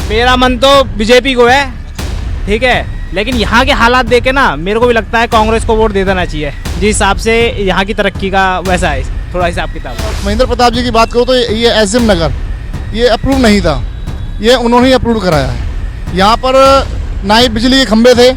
मेरा मन तो बीजेपी को है, ठीक है, लेकिन यहाँ के हालात देखे ना मेरे को भी लगता है कांग्रेस को वोट दे देना चाहिए। जिस हिसाब से यहाँ की तरक्की का वैसा है थोड़ा हिसाब किताब। महेंद्र प्रताप जी की बात करो तो ये एसएम नगर ये अप्रूव नहीं था, ये उन्होंने ही अप्रूव कराया है। यहाँ पर ना ही बिजली के खंभे थे,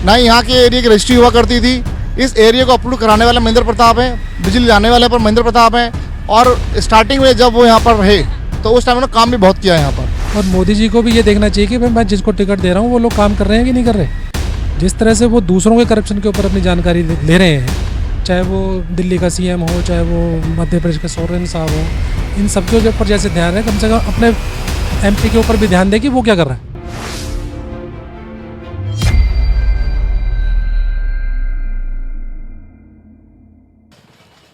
ना ही यहाँ के एरिया की रजिस्ट्री हुआ करती थी। इस एरिया को अप्रूव कराने वाले महेंद्र प्रताप हैं, बिजली लाने वाले पर महेंद्र प्रताप हैं। और स्टार्टिंग में जब वो यहाँ पर रहे तो उस टाइम उन्होंने काम भी बहुत किया है यहाँ पर। और मोदी जी को भी ये देखना चाहिए कि भाई मैं जिसको टिकट दे रहा हूँ वो लोग काम कर रहे हैं कि नहीं कर रहे। जिस तरह से वो दूसरों के करप्शन के ऊपर अपनी जानकारी ले रहे हैं, चाहे वो दिल्ली का सीएम हो, चाहे वो मध्य प्रदेश के सोरेन साहब हो, इन सब के ऊपर जैसे ध्यान है, कम से कम अपने एमपी के ऊपर भी ध्यान दे कि वो क्या कर रहा है।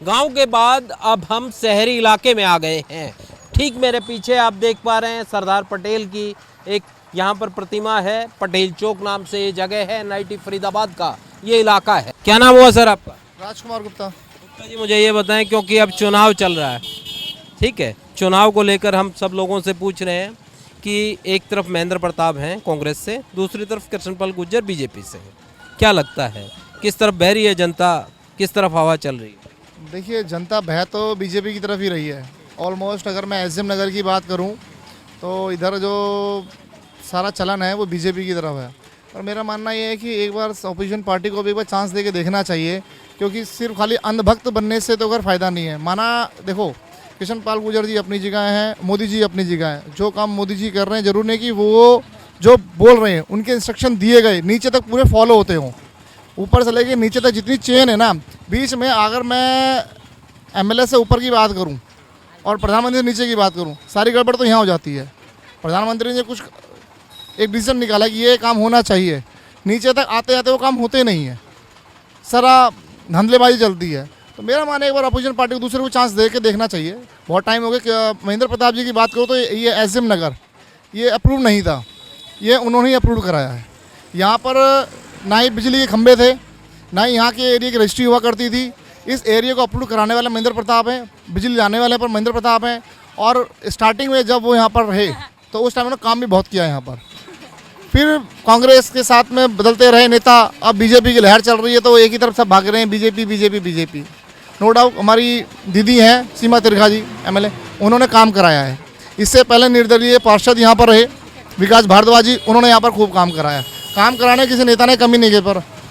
गांव के बाद अब हम शहरी इलाके में आ गए हैं। ठीक मेरे पीछे आप देख पा रहे हैं सरदार पटेल की एक यहाँ पर प्रतिमा है। पटेल चौक नाम से ये जगह है, नाइटी फरीदाबाद का ये इलाका है। क्या नाम हुआ सर आपका? राजकुमार गुप्ता। गुप्ता जी मुझे ये बताएं, क्योंकि अब चुनाव चल रहा है, ठीक है, चुनाव को लेकर हम सब लोगों से पूछ रहे हैं कि एक तरफ महेंद्र प्रताप हैं कांग्रेस से, दूसरी तरफ कृष्णपाल गुर्जर बीजेपी से। क्या लगता है किस तरफ बह रही है जनता, किस तरफ हवा चल रही है? देखिए, जनता बह तो बीजेपी की तरफ ही रही है ऑलमोस्ट। अगर मैं एसएम नगर की बात करूं तो इधर जो सारा चलन है वो बीजेपी की तरफ है। और मेरा मानना ये है कि एक बार ऑपोजिशन पार्टी को भी एक बार चांस देके देखना चाहिए, क्योंकि सिर्फ खाली अंधभक्त बनने से तो अगर फ़ायदा नहीं है। माना देखो, कृष्णपाल गुर्जर जी अपनी जगह हैं, मोदी जी अपनी जगह हैं। जो काम मोदी जी कर रहे हैं जरूर नहीं कि वो जो बोल रहे हैं उनके इंस्ट्रक्शन दिए गए नीचे तक पूरे फॉलो होते हों। ऊपर से लेके नीचे तक जितनी चेन है ना, बीच में अगर मैं एमएलए से ऊपर की बात करूं और प्रधानमंत्री से नीचे की बात करूं, सारी गड़बड़ तो यहाँ हो जाती है। प्रधानमंत्री ने कुछ एक डिसीजन निकाला कि ये काम होना चाहिए, नीचे तक आते आते वो काम होते नहीं है, सारा धंधलेबाजी चलती है। तो मेरा मानना है एक बार अपोजिशन पार्टी को दूसरे को चांस दे के देखना चाहिए। बहुत टाइम हो गया। महेंद्र प्रताप जी की बात करो तो ये एसएम नगर ये अप्रूव नहीं था, ये उन्होंने ही अप्रूव कराया है। यहाँ पर ना ही बिजली के खंभे थे, ना ही यहाँ के एरिया की रजिस्ट्री हुआ करती थी। इस एरिया को अप्रूव कराने वाले महेंद्र प्रताप हैं, बिजली लाने वाले पर महेंद्र प्रताप हैं। और स्टार्टिंग में जब वो यहाँ पर रहे तो उस टाइम उन्होंने काम भी बहुत किया है यहाँ पर। फिर कांग्रेस के साथ में बदलते रहे नेता, अब बीजेपी की लहर चल रही है तो एक ही तरफ सब भाग रहे हैं, BJP BJP BJP. No doubt हमारी दीदी हैं सीमा तिरखा जी एमएलए, उन्होंने काम कराया है। इससे पहले निर्दलीय पार्षद यहाँ पर रहे विकास भारद्वाज जी, उन्होंने यहाँ पर खूब काम कराया। काम कराने किसी नेता ने कमी नहीं की,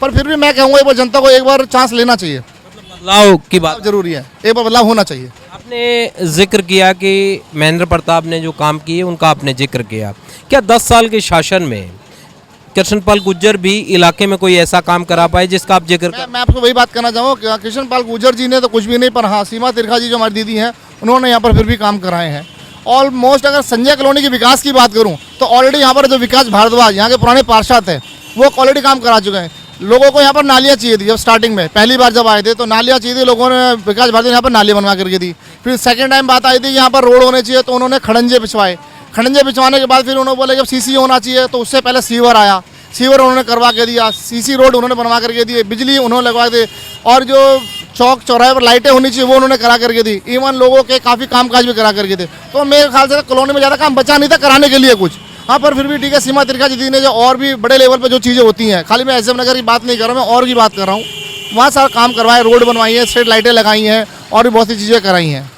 पर फिर भी मैं कहूँगा एक बार जनता को एक बार चांस लेना चाहिए। बदलाव की बात जरूरी है, एक बार बदलाव होना चाहिए। आपने जिक्र किया कि महेंद्र प्रताप ने जो काम किए उनका आपने जिक्र किया। क्या 10 साल के शासन में कृष्णपाल गुर्जर भी इलाके में कोई ऐसा काम करा पाए जिसका आप जिक्र कर? मैं आपको वही बात करना चाहूँगा, कृष्णपाल गुर्जर जी ने तो कुछ भी नहीं, पर हाँ सीमा तिरखा जी जो हमारी दीदी हैं उन्होंने यहाँ पर फिर भी काम कराए हैं ऑलमोस्ट। अगर संजय कॉलोनी के विकास की बात करूँ तो ऑलरेडी यहाँ पर जो विकास भारद्वाज यहाँ के पुराने पार्षद हैं वो ऑलरेडी काम करा चुके हैं। लोगों को यहाँ पर नालियाँ चाहिए थी, जब स्टार्टिंग में पहली बार जब आए थे तो नालियाँ चाहिए थी, लोगों ने विकास भारद्वाज यहाँ पर नालियाँ बनवा करके दी। फिर सेकंड टाइम बात आई थी कि यहाँ पर रोड होने चाहिए तो उन्होंने खड़ंजे बिछवाए। खड़ंजे बिछवाने के बाद फिर उन्होंने बोले जब सीसी होना चाहिए तो उससे पहले सीवर आया, सीवर उन्होंने करवा के दिया, सीसी रोड उन्होंने बनवा करके दिए, बिजली उन्होंने लगवा दी, और जो चौक चौराहे पर लाइटें होनी चाहिए वो उन्होंने करा करके दी। इवन लोगों के काफ़ी कामकाज भी करा करके थे। तो मेरे ख्याल से कॉलोनी में ज़्यादा काम बचा नहीं था कराने के लिए कुछ। हाँ, पर फिर भी ठीक है, सीमा तिरखा जी ने जो और भी बड़े लेवल पर जो चीज़ें होती हैं, खाली मैं एसएम नगर की बात नहीं कर रहा हूँ, मैं और की बात कर रहा हूँ, वहाँ सारा काम करवाए, रोड बनवाई है, स्ट्रीट लाइटें लगाई हैं और भी बहुत सी चीज़ें कराई हैं।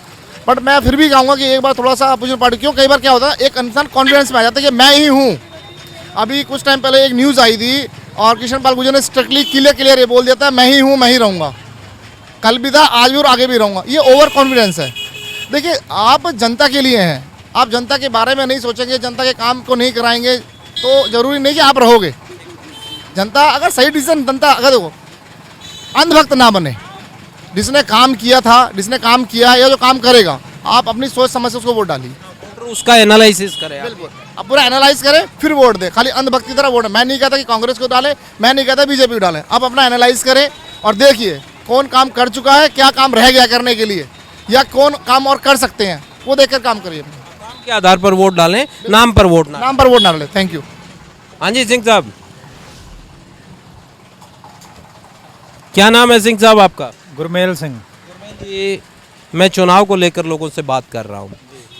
बट मैं फिर भी कहूँगा कि एक बार थोड़ा सा अपोजिशन पार्टी, क्यों कई बार क्या होता है एक इंसान कॉन्फिडेंस में आ जाता है कि मैं ही हूँ। अभी कुछ टाइम पहले एक न्यूज़ आई थी और कृष्णपाल गुर्जर ने स्ट्रिक्टली क्लियर ये बोल दिया था, मैं ही हूँ, मैं ही रहूँगा, कल भी था, आज भी और आगे भी रहूँगा। ये ओवर कॉन्फिडेंस है। देखिए, आप जनता के लिए हैं, आप जनता के बारे में नहीं सोचेंगे, जनता के काम को नहीं कराएंगे तो जरूरी नहीं कि आप रहोगे। जनता अगर सही डिसीजन, जनता अगर देखो अंधभक्त ना बने, जिसने काम किया था, जिसने काम किया है या जो काम करेगा, आप अपनी सोच समझ से उसको वोट डालिए, उसका एनालिसिस करें। बिल्कुल, अब पूरा एनालाइज करें फिर वोट दे। खाली अंधभक्त की तरह वोट, मैं नहीं कहता कि कांग्रेस को डालें, मैं नहीं कहता बीजेपी को डालें। आप अपना एनालाइज करें और देखिए कौन काम कर चुका है, क्या काम रह गया करने के लिए, या कौन काम और कर सकते हैं, वो देखकर काम करिए। काम के आधार पर वोट डालें, नाम पर वोट ना डालें। Thank you. हाँ जी सिंह साहब, क्या नाम है सिंह साहब आपका? गुरमेल सिंह। गुरमेल जी, मैं चुनाव को लेकर लोगों से बात कर रहा हूँ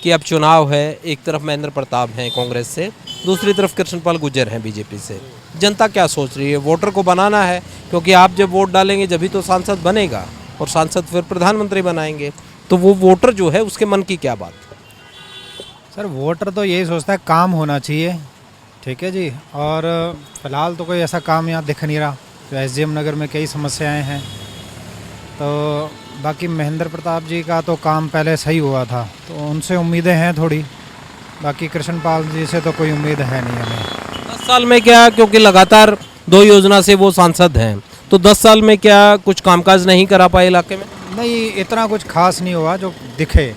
कि अब चुनाव है, एक तरफ महेंद्र प्रताप हैं कांग्रेस से, दूसरी तरफ कृष्णपाल गुर्जर हैं बीजेपी से। जनता क्या सोच रही है? वोटर को बनाना है, क्योंकि आप जब वोट डालेंगे जभी तो सांसद बनेगा और सांसद फिर प्रधानमंत्री बनाएंगे, तो वो वोटर जो है उसके मन की क्या बात? सर वोटर तो यही सोचता है काम होना चाहिए, ठीक है जी। और फ़िलहाल तो कोई ऐसा काम यहाँ दिख नहीं रहा। तो एसडीएम नगर में कई समस्याएं हैं, तो बाकी महेंद्र प्रताप जी का तो काम पहले सही हुआ था, तो उनसे उम्मीदें हैं थोड़ी। बाकी कृष्णपाल जी से तो कोई उम्मीद है नहीं हमें। 10 साल में क्या, क्योंकि लगातार 2 योजना से वो सांसद हैं, तो 10 साल में क्या कुछ कामकाज नहीं करा पाए इलाके में? नहीं, इतना कुछ खास नहीं हुआ जो दिखे,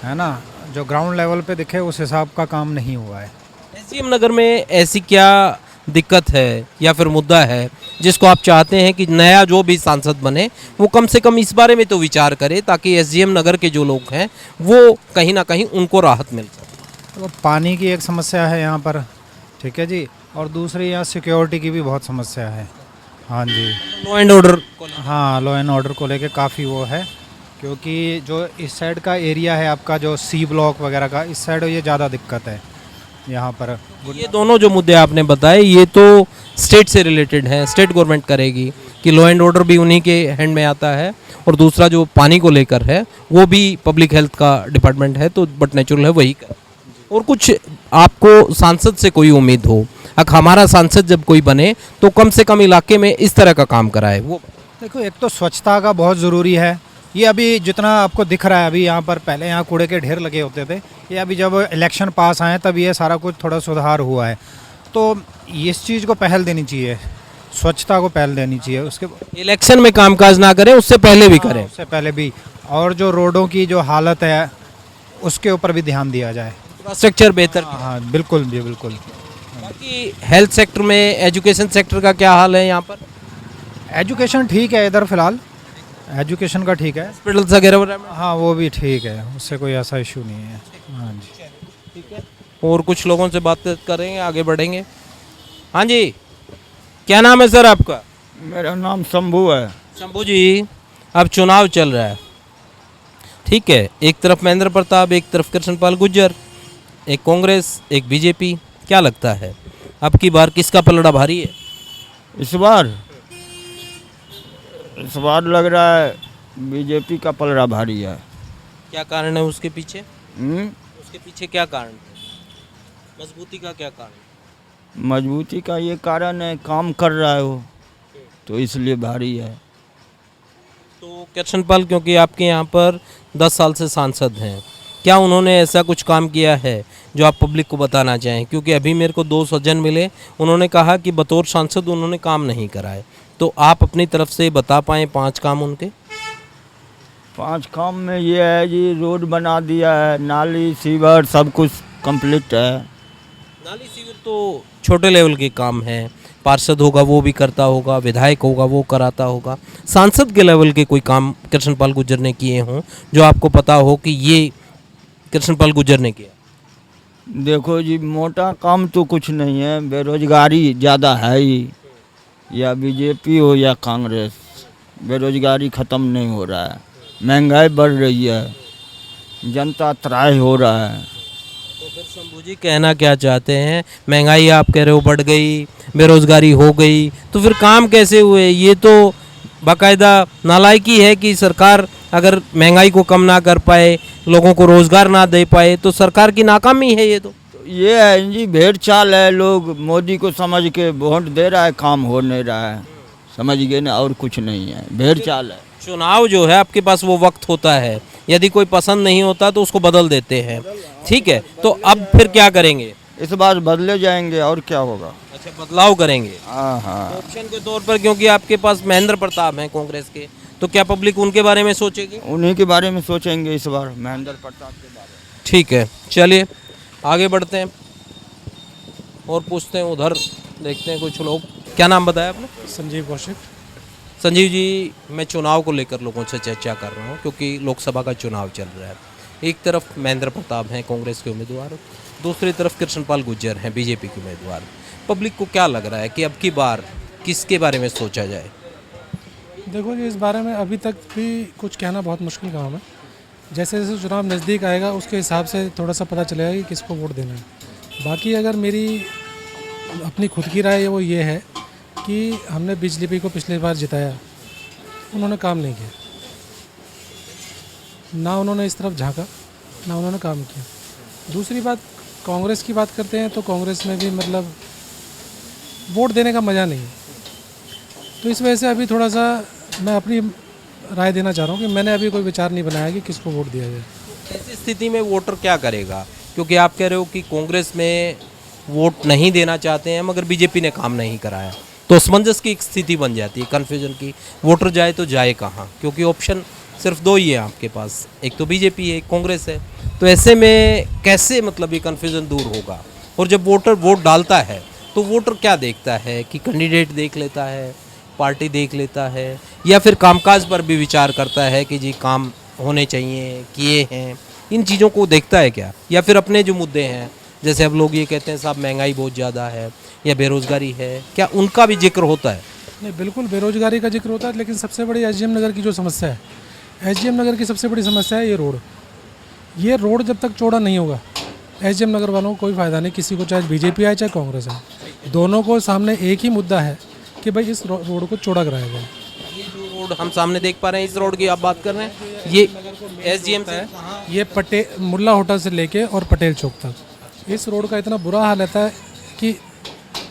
है ना, जो ग्राउंड लेवल पे दिखे उस हिसाब का काम नहीं हुआ है। एसडीएम नगर में ऐसी क्या दिक्कत है या फिर मुद्दा है जिसको आप चाहते हैं कि नया जो भी सांसद बने वो कम से कम इस बारे में तो विचार करे, ताकि एसडीएम नगर के जो लोग हैं वो कहीं ना कहीं उनको राहत मिल सके? तो पानी की एक समस्या है यहाँ पर, ठीक है जी, और दूसरी यहाँ सिक्योरिटी की भी बहुत समस्या है। हाँ जी, लॉ एंड ऑर्डर। हाँ, लॉ एंड ऑर्डर को लेके काफ़ी वो है, क्योंकि जो इस साइड का एरिया है आपका, जो सी ब्लॉक वगैरह का, इस साइड ये ज़्यादा दिक्कत है यहाँ पर। ये दोनों जो मुद्दे आपने बताए ये तो स्टेट से रिलेटेड हैं, स्टेट गवर्नमेंट करेगी कि लॉ एंड ऑर्डर भी उन्हीं के हैंड में आता है, और दूसरा जो पानी को लेकर है वो भी पब्लिक हेल्थ का डिपार्टमेंट है, तो बट नेचुरल है वही कर। और कुछ आपको सांसद से कोई उम्मीद हो, हमारा सांसद जब कोई बने तो कम से कम इलाके में इस तरह का काम कराए वो? देखो, एक तो स्वच्छता का बहुत ज़रूरी है। ये अभी जितना आपको दिख रहा है, अभी यहाँ पर पहले यहाँ कूड़े के ढेर लगे होते थे, ये अभी जब इलेक्शन पास आए तब ये सारा कुछ थोड़ा सुधार हुआ है। तो इस चीज़ को पहल देनी चाहिए, स्वच्छता को पहल देनी चाहिए। उसके इलेक्शन में कामकाज ना करें, उससे पहले भी करें। उससे पहले भी, और जो रोडों की जो हालत है उसके ऊपर भी ध्यान दिया जाए, इंफ्रास्ट्रक्चर बेहतर। हाँ बिल्कुल जी, बिल्कुल। बाकी हेल्थ सेक्टर में, एजुकेशन सेक्टर का क्या हाल है यहाँ पर? एजुकेशन ठीक है इधर फ़िलहाल, एजुकेशन का ठीक है। हॉस्पिटल्स वगैरह? हाँ वो भी ठीक है, उससे कोई ऐसा इशू नहीं है। हाँ जी, ठीक है। और कुछ लोगों से बात करेंगे, आगे बढ़ेंगे। हाँ जी, क्या नाम है सर आपका? मेरा नाम शंभू है। शंभू जी, अब चुनाव चल रहा है, ठीक है, एक तरफ महेंद्र प्रताप, एक तरफ कृष्णपाल गुर्जर, एक कांग्रेस, एक बीजेपी, क्या लगता है अब की बार किसका पलड़ा भारी है? इस बार लग रहा है बीजेपी का पलड़ा भारी है। क्या कारण है उसके पीछे? हम्म? उसके पीछे क्या कारण है? मजबूती का क्या कारण? मजबूती का ये कारण है, काम कर रहा है वो, तो इसलिए भारी है। तो कृष्णपाल, क्योंकि आपके यहाँ पर 10 साल से सांसद हैं, क्या उन्होंने ऐसा कुछ काम किया है जो आप पब्लिक को बताना चाहें? क्योंकि अभी मेरे को 2 सज्जन मिले, उन्होंने कहा कि बतौर सांसद उन्होंने काम नहीं कराए, तो आप अपनी तरफ से बता पाएँ 5 काम उनके? 5 काम में ये है जी, रोड बना दिया है, नाली सीवर सब कुछ कंप्लीट है। नाली सीवर तो छोटे लेवल के काम हैं, पार्षद होगा वो भी करता होगा, विधायक होगा वो कराता होगा। सांसद के लेवल के कोई काम कृष्णपाल गुर्जर ने किए हों जो आपको पता हो कि ये कृष्णपाल गुर्जर ने किया? देखो जी, मोटा काम तो कुछ नहीं है, बेरोजगारी ज़्यादा है ही, या बीजेपी हो या कांग्रेस, बेरोजगारी ख़त्म नहीं हो रहा है, महंगाई बढ़ रही है, जनता त्राही हो रहा है। तो फिर शंभू जी कहना क्या चाहते हैं? महंगाई आप कह रहे हो बढ़ गई, बेरोजगारी हो गई, तो फिर काम कैसे हुए? ये तो बाकायदा नालायकी है कि सरकार अगर महंगाई को कम ना कर पाए, लोगों को रोजगार ना दे पाए, तो सरकार की नाकामी है ये तो। ये है जी, भेड़ चाल है, लोग मोदी को समझ के वोट दे रहा है, काम हो नहीं रहा है, समझ गए ना, और कुछ नहीं है, भेड़ चाल है। चुनाव जो है आपके पास वो वक्त होता है, यदि कोई पसंद नहीं होता तो उसको बदल देते हैं, ठीक है, तो अब फिर क्या करेंगे? इस बार बदले जाएंगे और क्या होगा। अच्छा, बदलाव करेंगे। हाँ हाँ, ऑप्शन के तौर पर, क्योंकि आपके पास महेंद्र प्रताप हैं कांग्रेस के, तो क्या पब्लिक उनके बारे में सोचेगी? उन्हीं के बारे में सोचेंगे इस बार, महेंद्र प्रताप के बारे में। ठीक है, चलिए आगे बढ़ते हैं और पूछते हैं, उधर देखते हैं कुछ लोग। क्या नाम बताया आपने? संजीव कौशिक। संजीव जी, मैं चुनाव को लेकर लोगों से चर्चा कर रहा हूँ, क्योंकि लोकसभा का चुनाव चल रहा है। एक तरफ महेंद्र प्रताप हैं कांग्रेस के उम्मीदवार, दूसरी तरफ कृष्णपाल गुर्जर हैं बीजेपी के उम्मीदवार। पब्लिक को क्या लग रहा है कि अब की बार किसके बारे में सोचा जाए? देखो जी, इस बारे में अभी तक भी कुछ कहना बहुत मुश्किल काम है। जैसे जैसे चुनाव नज़दीक आएगा उसके हिसाब से थोड़ा सा पता चलेगा कि किसको वोट देना है। बाकी अगर मेरी अपनी खुद की राय वो ये है कि हमने बीजेपी को पिछली बार जिताया, उन्होंने काम नहीं किया, ना उन्होंने इस तरफ झांका, ना उन्होंने काम किया। दूसरी बात, कांग्रेस की बात करते हैं तो कांग्रेस में भी मतलब वोट देने का मज़ा नहीं है। तो इस वजह से अभी थोड़ा सा मैं अपनी राय देना चाह रहा हूँ कि मैंने अभी कोई विचार नहीं बनाया कि किसको वोट दिया जाए। ऐसी स्थिति में वोटर क्या करेगा? क्योंकि आप कह रहे हो कि कांग्रेस में वोट नहीं देना चाहते हैं मगर बीजेपी ने काम नहीं कराया, तो असमंजस की एक स्थिति बन जाती है, कन्फ्यूजन की। वोटर जाए तो जाए कहाँ? क्योंकि ऑप्शन सिर्फ दो ही है आपके पास, एक तो बीजेपी है, एक कांग्रेस है। तो ऐसे में कैसे मतलब ये कन्फ्यूजन दूर होगा? और जब वोटर वोट डालता है तो वोटर क्या देखता है कि कैंडिडेट देख लेता है, पार्टी देख लेता है, या फिर कामकाज पर भी विचार करता है कि जी काम होने चाहिए, किए हैं, इन चीज़ों को देखता है क्या? या फिर अपने जो मुद्दे हैं, जैसे अब लोग ये कहते हैं साहब महंगाई बहुत ज़्यादा है या बेरोज़गारी है, क्या उनका भी जिक्र होता है? नहीं, बिल्कुल बेरोजगारी का जिक्र होता है, लेकिन सबसे बड़ी एसडीएम नगर की जो समस्या है, एसडीएम नगर की सबसे बड़ी समस्या है ये रोड। ये रोड जब तक चौड़ा नहीं होगा, एसडीएम नगर वालों को कोई फ़ायदा नहीं, किसी को, चाहे बीजेपी आए चाहे कांग्रेस आए। दोनों को सामने एक ही मुद्दा है कि भाई इस रोड को चौड़ा कराया जाए। ये जो रोड हम सामने देख पा रहे हैं, इस रोड की आप बात कर रहे हैं, ये एसडीएम से ये मुल्ला होटल से लेके और पटेल चौक तक, इस रोड का इतना बुरा हाल रहता है कि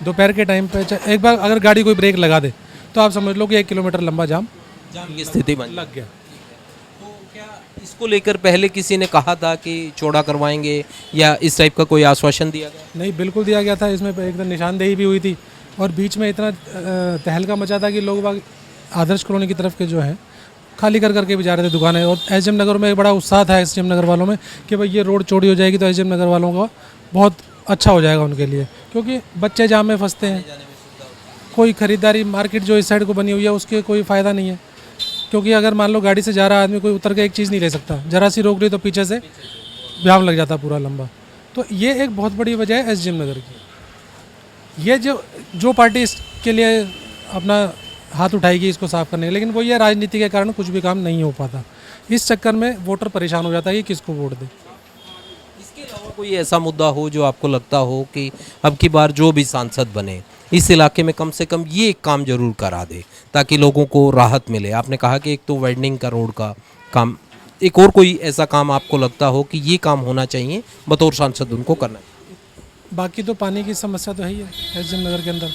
दोपहर के टाइम पे एक बार अगर गाड़ी कोई ब्रेक लगा दे तो आप समझ लो कि 1 किलोमीटर लंबा जाम की स्थिति बन लग गया। तो क्या इसको लेकर पहले किसी ने कहा था कि चौड़ा करवाएंगे या इस टाइप का कोई आश्वासन दिया गया? नहीं, बिल्कुल दिया गया था। इसमें एकदम निशानदेही भी हुई थी और बीच में इतना तहलका मचा था कि लोग बाग आदर्श कॉलोनी की तरफ के जो हैं खाली कर करके भी जा रहे थे दुकानें। और एसडीएम नगर में एक बड़ा उत्साह था एसडीएम नगर वालों में कि भाई ये रोड चौड़ी हो जाएगी तो एसडीएम नगर वालों का बहुत अच्छा हो जाएगा उनके लिए, क्योंकि बच्चे जाम में फंसते हैं, कोई ख़रीदारी मार्केट जो इस साइड को बनी हुई है उसके कोई फ़ायदा नहीं है। क्योंकि अगर मान लो गाड़ी से जा रहा आदमी, कोई उतर के एक चीज़ नहीं ले सकता, जरा सी रोक ली तो पीछे से जाम लग जाता पूरा लंबा। तो ये एक बहुत बड़ी वजह है एसडीएम नगर की। ये जो पार्टी इसके लिए अपना हाथ उठाएगी इसको साफ करने के, लेकिन वो ये राजनीति के कारण कुछ भी काम नहीं हो पाता। इस चक्कर में वोटर परेशान हो जाता है कि किसको वोट दे। इसके अलावा कोई ऐसा मुद्दा हो जो आपको लगता हो कि अब की बार जो भी सांसद बने इस इलाके में कम से कम ये काम जरूर करा दे ताकि लोगों को राहत मिले? आपने कहा कि एक तो वाइडनिंग का रोड का काम, एक और कोई ऐसा काम आपको लगता हो कि ये काम होना चाहिए बतौर सांसद उनको करना? बाकी तो पानी की समस्या तो है ही है एसडीएम नगर के अंदर,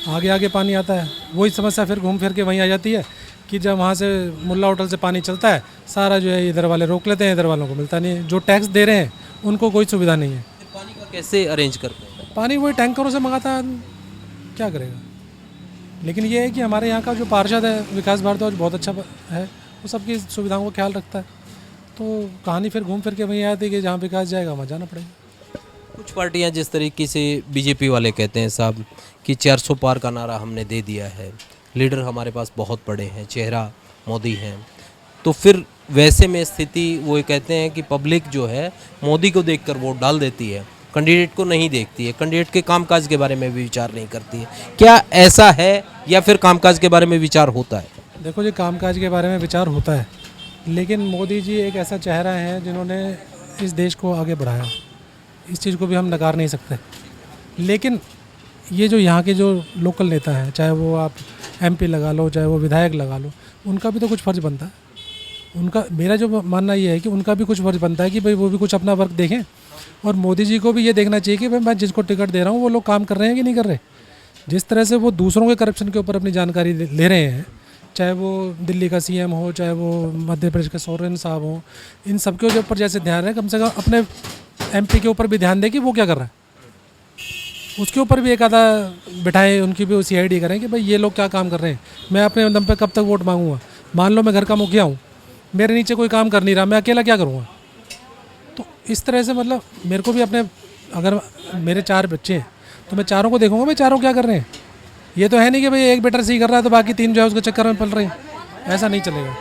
आगे आगे पानी आता है। वही समस्या फिर घूम फिर के वहीं आ जाती है कि जब वहाँ से मुल्ला होटल से पानी चलता है, सारा जो है इधर वाले रोक लेते हैं, इधर वालों को मिलता नहीं है। जो टैक्स दे रहे हैं उनको कोई सुविधा नहीं है। पानी का कैसे अरेंज करते हैं? पानी वही टैंकरों से मंगाता है आदमी, क्या करेगा। लेकिन ये है कि हमारे यहाँ का जो पार्षद है विकास भारद्वाज बहुत अच्छा है, वो सबकी सुविधाओं का ख्याल रखता है। तो कहानी फिर घूम फिर के वहीं आती है कि जहाँ विकास जाएगा वहाँ जाना पड़ेगा। कुछ पार्टियां जिस तरीके से बीजेपी वाले कहते हैं साहब कि 400 पार का नारा हमने दे दिया है, लीडर हमारे पास बहुत बड़े हैं, चेहरा मोदी हैं, तो फिर वैसे में स्थिति वो कहते हैं कि पब्लिक जो है मोदी को देखकर वोट डाल देती है, कैंडिडेट को नहीं देखती है, कैंडिडेट के कामकाज के बारे में भी विचार नहीं करती है। क्या ऐसा है या फिर कामकाज के बारे में विचार होता है? देखो जी, कामकाज के बारे में विचार होता है, लेकिन मोदी जी एक ऐसा चेहरा है जिन्होंने इस देश को आगे बढ़ाया, इस चीज़ को भी हम नकार नहीं सकते। लेकिन ये जो यहाँ के जो लोकल नेता हैं, चाहे वो आप एमपी लगा लो, चाहे वो विधायक लगा लो, उनका भी तो कुछ फ़र्ज़ बनता है। उनका, मेरा जो मानना ये है कि उनका भी कुछ फ़र्ज़ बनता है कि भाई वो भी कुछ अपना वर्क देखें। और मोदी जी को भी ये देखना चाहिए कि भाई मैं जिसको टिकट दे रहा हूँ वो लोग काम कर रहे हैं कि नहीं कर रहे। जिस तरह से वो दूसरों के करप्शन के ऊपर अपनी जानकारी ले रहे हैं, चाहे वो दिल्ली का सीएम हो, चाहे वो मध्य प्रदेश के सोरेन साहब हो, इन सब के ऊपर जैसे ध्यान रहे, कम से कम अपने एमपी के ऊपर भी ध्यान दें कि वो क्या कर रहा है। उसके ऊपर भी एक आधा बिठाएं, उनकी भी CID करें कि भाई ये लोग क्या काम कर रहे हैं। मैं अपने दम पे कब तक वोट मांगूंगा? मान लो मैं घर का मुखिया हूँ, मेरे नीचे कोई काम कर नहीं रहा, मैं अकेला क्या करूँगा? तो इस तरह से मतलब मेरे को भी अपने, अगर मेरे 4 बच्चे हैं तो मैं चारों को देखूँगा भाई चारों क्या कर रहे हैं। ये तो है नहीं कि भाई एक बेटर सही कर रहा है तो बाकी 3 जो है उसके चक्कर में पल रहे हैं, ऐसा नहीं चलेगा।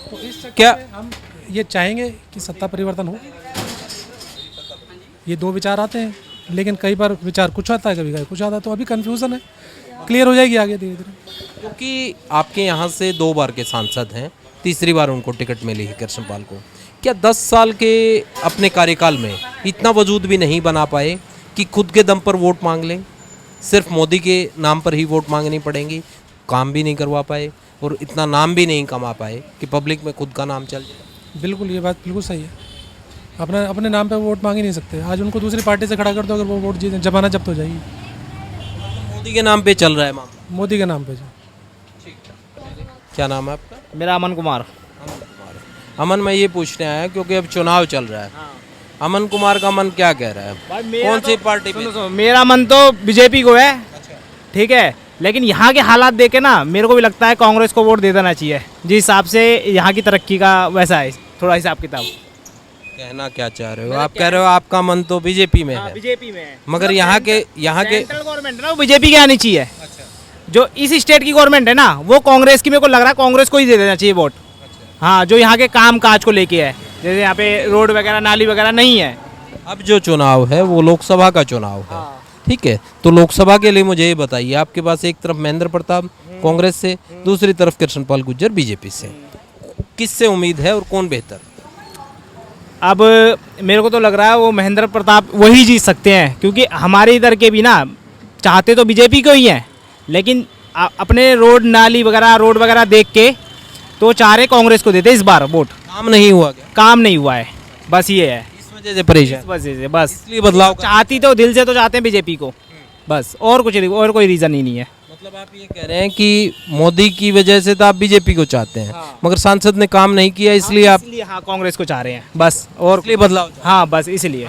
तो इस चक्कर क्या में हम ये चाहेंगे कि सत्ता परिवर्तन हो। ये 2 विचार आते हैं, लेकिन कई बार विचार कुछ आता है, कभी कुछ आता है, तो अभी कन्फ्यूज़न है, क्लियर हो जाएगी आगे धीरे धीरे। क्योंकि आपके यहाँ से 2 बार के सांसद हैं, तीसरी बार उनको टिकट मिली है कृष्णपाल को। क्या 10 साल के अपने कार्यकाल में इतना वजूद भी नहीं बना पाए कि खुद के दम पर वोट मांग लें, सिर्फ मोदी के नाम पर ही वोट मांगनी पड़ेंगी, काम भी नहीं करवा पाए और इतना नाम भी नहीं कमा पाए कि पब्लिक में खुद का नाम चल जाए। बिल्कुल ये बात बिल्कुल सही है। अपने अपने नाम पे वोट मांग ही नहीं सकते। आज उनको दूसरी पार्टी से खड़ा कर दो, अगर वो वोट जीते जमाना जब्त हो जाएगी। मोदी के नाम पे चल रहा है मामला। मोदी के नाम पे जो क्या नाम है आपका? मेरा अमन कुमार। अमन, मैं ये पूछने आया क्योंकि अब चुनाव चल रहा है। अमन कुमार का मन क्या कह रहा है? कौन सी पार्टी में? सुनो, मेरा मन तो बीजेपी को है, ठीक है, लेकिन यहाँ के हालात देखे ना मेरे को भी लगता है कांग्रेस को वोट दे देना चाहिए। जिस हिसाब से यहाँ की तरक्की का वैसा है थोड़ा हिसाब किताब। कहना क्या चाह रहे हो? आप कह रहे हो आपका मन तो बीजेपी में है, बीजेपी में है, मगर यहाँ के सेंट्रल गवर्नमेंट है ना वो बीजेपी की आनी चाहिए। जो इस स्टेट की गवर्नमेंट है ना वो कांग्रेस की, मेरे को लग रहा है कांग्रेस को ही दे देना चाहिए वोट। हाँ, जो यहाँ के काम काज को लेके है, जैसे यहाँ पे रोड वगैरह नाली वगैरह नहीं है। अब जो चुनाव है वो लोकसभा का चुनाव है, ठीक है, तो लोकसभा के लिए मुझे ये बताइए, आपके पास एक तरफ महेंद्र प्रताप कांग्रेस से, दूसरी तरफ कृष्णपाल गुर्जर बीजेपी से, किससे उम्मीद है और कौन बेहतर? अब मेरे को तो लग रहा है वो महेंद्र प्रताप वही जीत सकते हैं, क्योंकि हमारे इधर के भी ना चाहते तो बीजेपी को ही हैं, लेकिन अपने रोड नाली वगैरह रोड वगैरह देख के तो चाह रहे कांग्रेस को देते इस बार वोट। काम नहीं हुआ क्या? काम नहीं हुआ है, बस ये है, इस वजह से परेशान, बस इसलिए बदलाव का। चाहती तो दिल से तो चाहते हैं बीजेपी को, बस और कुछ और कोई रीज़न ही नहीं है। मतलब आप ये कह रहे हैं कि मोदी की वजह से तो आप बीजेपी को चाहते हैं, मगर सांसद ने काम नहीं किया इसलिए आप हाँ, कांग्रेस को चाह रहे हैं बस, और इसलिए बदलाव। हाँ बस इसलिए।